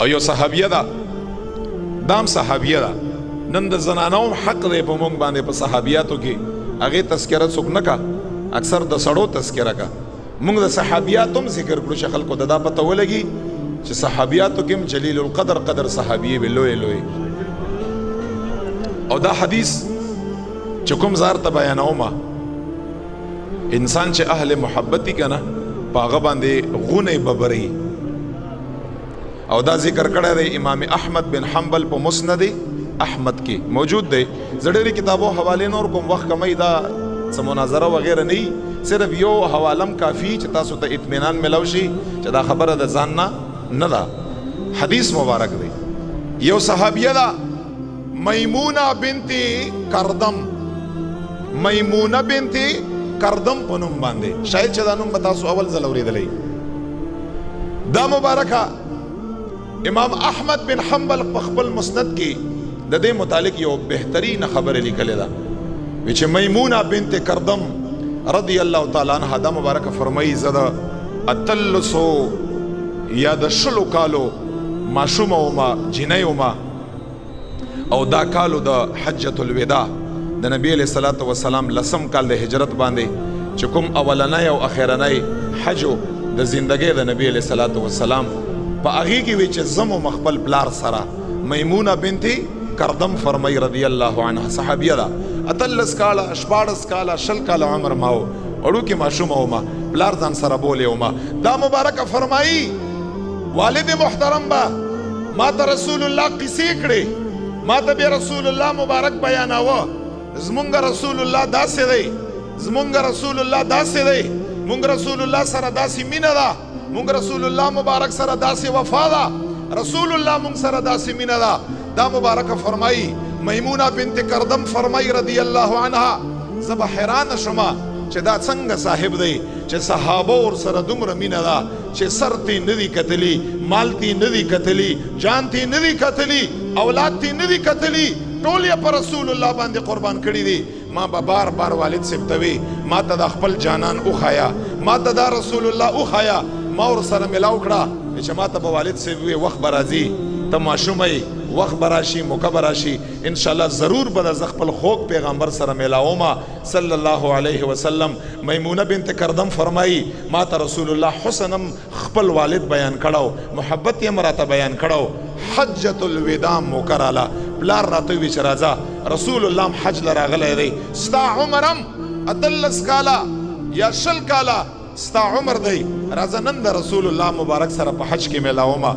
او یو صحابیه ده، دام صحابیه ده. نن د زنانو حق دی په مونږ باندې په صحابیاتو کې هغې تذکره څوک نه کا، اکثر د سړو تذکره کا. مونږ د صحابیاتو هم ذکر کړو چې خلکو ته دا پته ولګي چې صحابیاتو کې هم جلیل القدر قدر صحابیې وې لوی لوی. او دا حدیث چې کوم زار ته بیانومه، انسان چې اهل محبتي کنه په هغه باندې غونې ببري. او دا ذکر کړی دی امام احمد بن حنبل په مسند احمد کې موجود دی. زړې کتابو حوالې نور کوم وخت کمی دا څه مناظره وغیره نه، صرف یو حوالم کافی چې تاسو ته اطمینان ملو شي چې دا خبره د ځان نه ده. حدیث مبارک دی. یو صحابیه ده میمونه بنت کردم، میمونه بنت کردم په نوم باندې، شاید چې دا نوم به تاسو اول ځل اورېدلی. دا مبارکه امام احمد بن حنبل په خپل مسند کې د دې متعلق یو بهترین خبره لیکلې ده چې میمونه بنت کردم رضی الله تعالی عنها دا مبارکه فرمایي زه د 1300 یا د 20 کالو ماشومه ومه، جنۍ ومه، او دا کالو د حجة الوداع د نبی علیہ الصلوۃ والسلام لسم کال د هجرت باندې چې کوم اولنی او اخرنی حج د زندګۍ د نبی علیہ الصلوۃ والسلام په هغې کې وی چې زم و مخبل پلار سره میمونه بنت کردم فرمای رضی الله عنها صحابیه ده. 13 کاله 14 کاله 20 کاله عمر ماو، وړوکې ماشومه ومه، پلار ځان سره بولې ومه. دا مبارکه فرمایي والد محترم به ما ته رسول الله قصې کړې، ما ته بیا رسول الله مبارک بیاناوه زمونږ رسول الله داسې دی، زمونږ رسول الله داسې دی، مونږ رسول الله سره داسې مینه ده، مونږ رسول الله مبارک سره داسې وفا ده، رسول الله مونږ سره داسې مینه ده. دا مبارکه فرمایي میمونه بنت کردم فرمایي رضی الله عنها زه به حیرانه شمه چې دا څنګه صاحب دی چې صحابه ور سره دومره مینه ده چې سر تی نه دي کتلي، مال تی نه دي کتلي، جان تی نه دي کتلي، اولاد تی نه دي کتلي، ټول یې په رسول الله باندې قربان کړي دي. ما به بار بار والد صاحب ته وي ما ته د خپل جانان وښایه، ما ته دا رسول الله وښایه. ما ور سره ملاو کړه چې ما ته به والد صاحب وي وخت به راځي ته ماشوم یې، وخت به راشي، موقع به راشي، انشاءالله ضرور به د زه خپل خوږ پیغمبر سره میلاومه صلی الله علیه وسلم. میمونه بنت کردم فرمایي ما ته رسول الله حسنم خپل والد بیان کړو، محبت یې راته بیان کړو. حجة الوداع مو کراله، پلار راته وی چې راځه رسول الله حج له راغلی دی، ستا عمرم 13 کاله یا 20 کاله ستا عمر دی، راځه نن د رسول الله مبارک سره په حج کې میلاومه.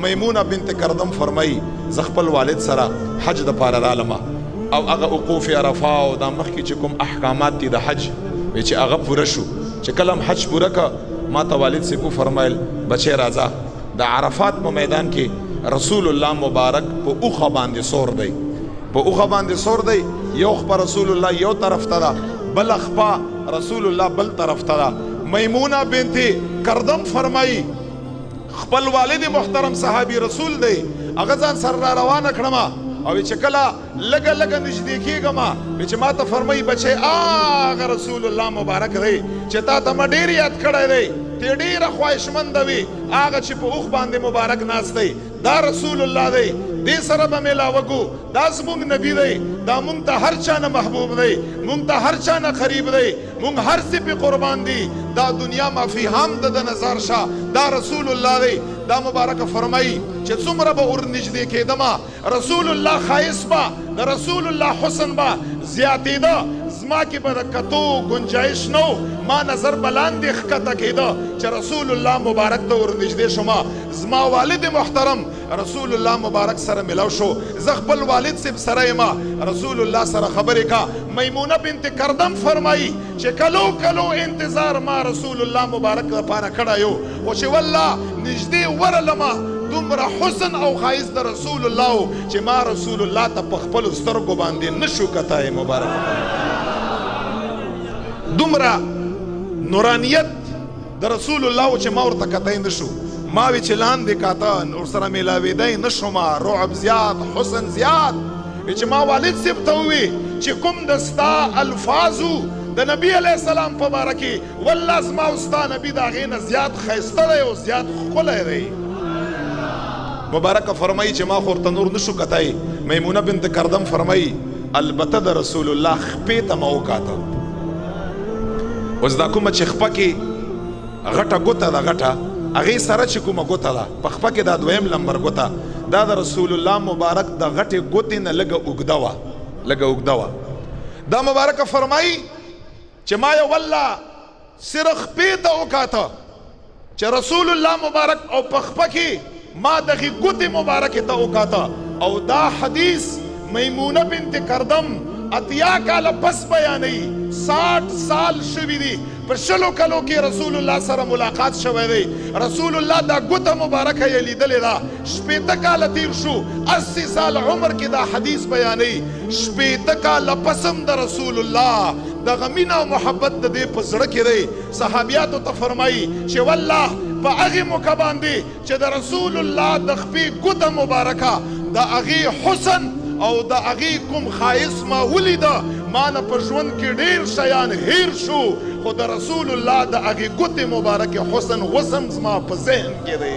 میمونه بنت کردم فرمایي زه خپل والد سره حج د پاره رالمه، او هغه وقوف عرفه او دا مخکې چې کوم احکامات دي د حج وی چې هغه پوره شو. چې کله حج پوره که ما ته والد صاحب فرمایل بچی راځه د عرفات په میدان کې رسول الله مبارک په اوخه باندې سور دی، په اوخه باندې سور دی، یو خپه رسول الله یو طرف ته ده، بل خپه رسول الله بل طرف ته ده. میمونه بنت کردم فرمایي خپل والد محترم صحابي رسول دی هغه ځان سره را روانه کړمه، او چې کله لږه لږه نږدې کېږم چې ما ته فرمایي بچی هغه رسول الله مبارک دی چې تا ته ما ډېر یاد کړی دی، ته ډېره خواهشمنده وي، هغه چې په اوښ باندې مبارک ناست دی دا رسول الله دی، دې سره به میلاوه کو، دا زموږ نبي دی، دا مونږ ته هر چا نه محبوب دی، مونږ ته هر چا نه قریب دی، مونږ هر څه پې قربان دي، دا دنیا مافي هم د نظر شه، دا رسول الله دی. دا مبارکه فرمایي چې څومره به ور نږدې کېدمه رسول الله ښایست به د رسول الله حسن به زیاتېده، زما کې به د کتو گنجایش نه و، ما نظر به لاندې ښکته کېده چې رسول الله مبارک ته ور نږدې شومه. زما والد محترم رسول الله مبارک سره ملو شو، زه خپل والد صاحب سره یم رسول الله سره خبرې کا. میمونه بنت کردم فرمایي چې کلو کلو انتظار ما رسول الله مبارک لپاره کړی یو، خو چې والله نږدې ورلمه دومره حسن او ښایست د رسول الله چې ما رسول الله ته په خپلو سترګو باندې نشو کتای. مبارک دومره نورانیت د رسول الله چې ما ورته کتای نشو، ما وی چې لاندې کاته نور سره میلاوېدی نشوم، رعب زیات، حسن زیات. چې ما والد صاحب ته ووی چې کوم د ستا الفاظو د نبی علیه السلام په باره کې والله زما او ستا نبي د هغې نه زیات ښایسته دی او زیات ښکلی دی. مبارک فرمایي چې ما خو ورته نور نشو کتای. میمونه بنت کردم فرمایي البته د رسول الله خپې ته ما وکاته. اوس دا کومه چې خپه کې غټه ګوته ده غټه هغې سره چې کومه ګوته ده په خپه کې دا دویم لمبر ګوته دا د رسول الله مبارک د غټې ګوتې نه لږه اوږده وه لږه اوږده وه. دا مبارکه فرمایي چې ما یې والله صرف خپې ته وکاته چې رسول الله مبارک او په خپه کې ما دغې ګوتې مبارکې ته وکاته. او دا حدیث میمونه بنت کردم اتیا کاله پس بیانوي 60 سال شوي دي په 20 کلو کې رسول الله سره ملاقات شوی دی. رسول الله دا ګوته مبارکه یې لیدلې ده 80 کاله تیر شو 80 سال عمر کې دا حدیث بیانوي 80 کاله پسم د رسول الله دغه مینه او محبت د دې په زړه کې دی. صحابیاتو ته فرمایي چې والله په هغې موقع باندې چې د رسول الله د خپې ګوته مبارکه د هغې حسن او د هغې کوم ښایست ما ولیده ما نه په ژوند کې ډېر شیان هیر شو خو د رسول الله د هغې ګوتې مبارکې حسن وسم زما په ذهن کې دی.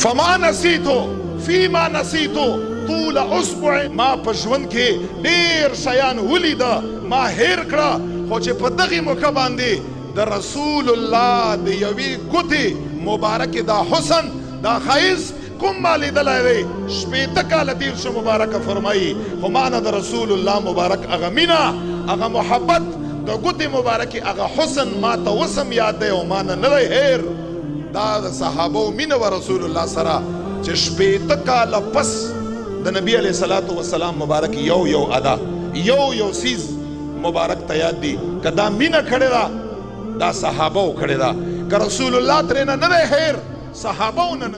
فما نسیتو فیما نسیتو طول اصبع ما په ژوند کې ډېر شیان ولیده ما هیر کړه خو چې په دغې موقع باندې د رسول الله د یوې ګوتې مبارکې دا حسن دا ښایست کوم ما لیدلی دی 80 کاله تیر شو. مبارکه فرمایي خو ما نه د رسول الله مبارک هغه مینه هغه محبت د ګوتې مبارکې هغه حسن ما ته اوسم یاد دی او ما نه نه دی هیر. دا د صحابو مینه و رسول الله سره چې 80 کاله پس د نبی علیه صلات وسلام مبارک یو ادا یو سیز مبارک ته یاد دی که دا مینه کړې ده دا صحابو کړې ده که رسول الله ترې نه نه دی هیر صحابو نه